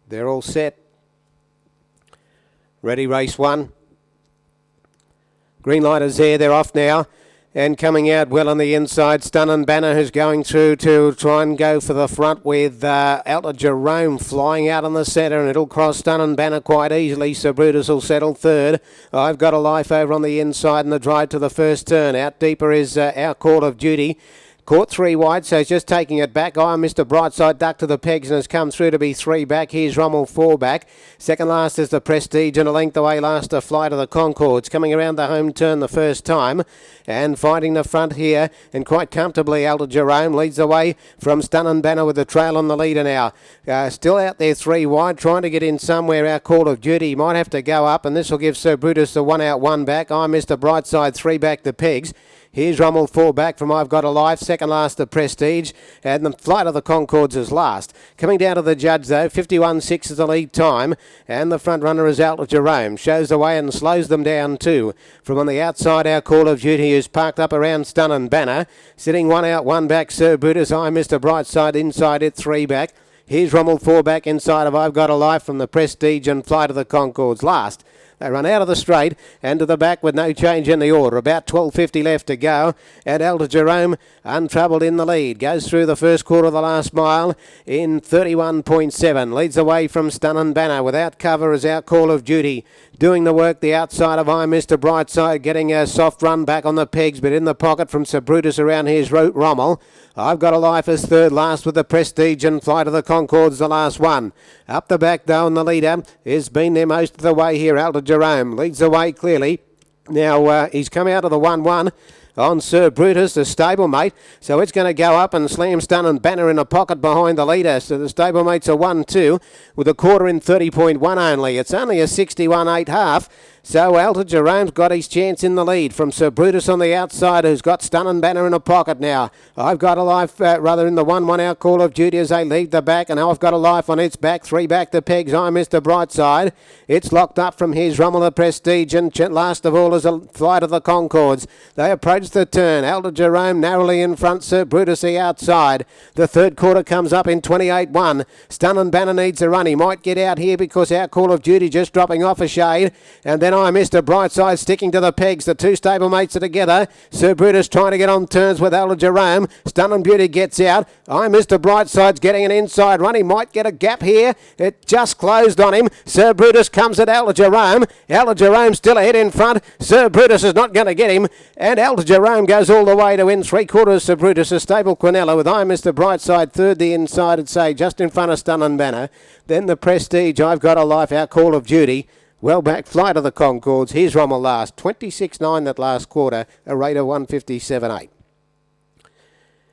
They're all set. Ready, race one. Green light is there. They're off now. And coming out well on the inside, Stunning Banner, who's going through to try and go for the front with Elder Jerome flying out on the centre, and it'll cross Stunning Banner quite easily. So Brutus will settle third. I've Got a Life over on the inside in the drive to the first turn. Out deeper is Our Call of Duty. Caught 3 wide, so he's just taking it back. Mr. Brightside ducked to the pegs and has come through to be 3 back. Here's Rommel 4 back. Second last is the Prestige, and a length away last a Flight of the Concords. Coming around the home turn the first time and finding the front here, and quite comfortably Elder Jerome leads the way from Stunning Banner with the trail on the leader now. Still out there 3 wide, trying to get in somewhere. Our Call of Duty might have to go up, and this will give Sir Brutus the 1 out 1 back. Mr. Brightside 3 back the pegs. Here's Rommel 4 back from I've Got a Life. Second last, the Prestige. And the Flight of the Concords is last. Coming down to the judge, though, 51.6 is the lead time. And the front runner is Elder Jerome. Shows the way and slows them down too. From on the outside, Our Call of Duty is parked up around Stunning Banner. Sitting 1 out 1 back, Sir Brutus. Mr. Brightside inside it, 3 back. Here's Rommel 4 back inside of I've Got a Life from the Prestige and Flight of the Concords last. They run out of the straight and to the back with no change in the order. About 12.50 left to go. And Elder Jerome, untroubled in the lead. Goes through the first quarter of the last mile in 31.7. Leads away from Stunning Banner. Without cover is Our Call of Duty. Doing the work, the outside of Mr. Brightside, getting a soft run back on the pegs, but in the pocket from Sir Brutus around here's Rommel. I've Got a Life as third last with the Prestige and Flight of the Concords the last one. Up the back though, and the leader has been there most of the way here. Elder Jerome leads the way clearly. Now he's come out of the 1-1 on Sir Brutus, the stablemate. So it's going to go up and slam Stunning Banner in a pocket behind the leader. So the stablemates are 1-2 with a quarter in 30.1 only. It's only a 61.8 half. So Elder Jerome's got his chance in the lead from Sir Brutus on the outside, who's got Stunning Banner in a pocket now. I've Got a Life rather in the 1-1 Our Call of Duty as they lead the back, and I've Got a Life on its back. 3 back the pegs. Mr. Brightside. It's locked up from his Rommel the Prestige, and last of all is a Flight of the Concords. They approach the turn. Elder Jerome narrowly in front. Sir Brutus the outside. The third quarter comes up in 28.1. Stunning Banner needs a run. He might get out here because Our Call of Duty just dropping off a shade, and then Mr. Brightside sticking to the pegs. The two stablemates are together. Sir Brutus trying to get on turns with Elder Jerome. Stunning Beauty gets out. Mr. Brightside's getting an inside run. He might get a gap here. It just closed on him. Sir Brutus comes at Elder Jerome. Elder Jerome still ahead in front. Sir Brutus is not going to get him. And Elder Jerome goes all the way to win 3/4. Sir Brutus, a stable Quinella with Mr. Brightside third the inside, I'd say, just in front of Stunning Banner. Then the Prestige, I've Got a Life, Our Call of Duty. Well back, Flight of the Concords. Here's Rommel last. 26.9 that last quarter, a rate of 157.8.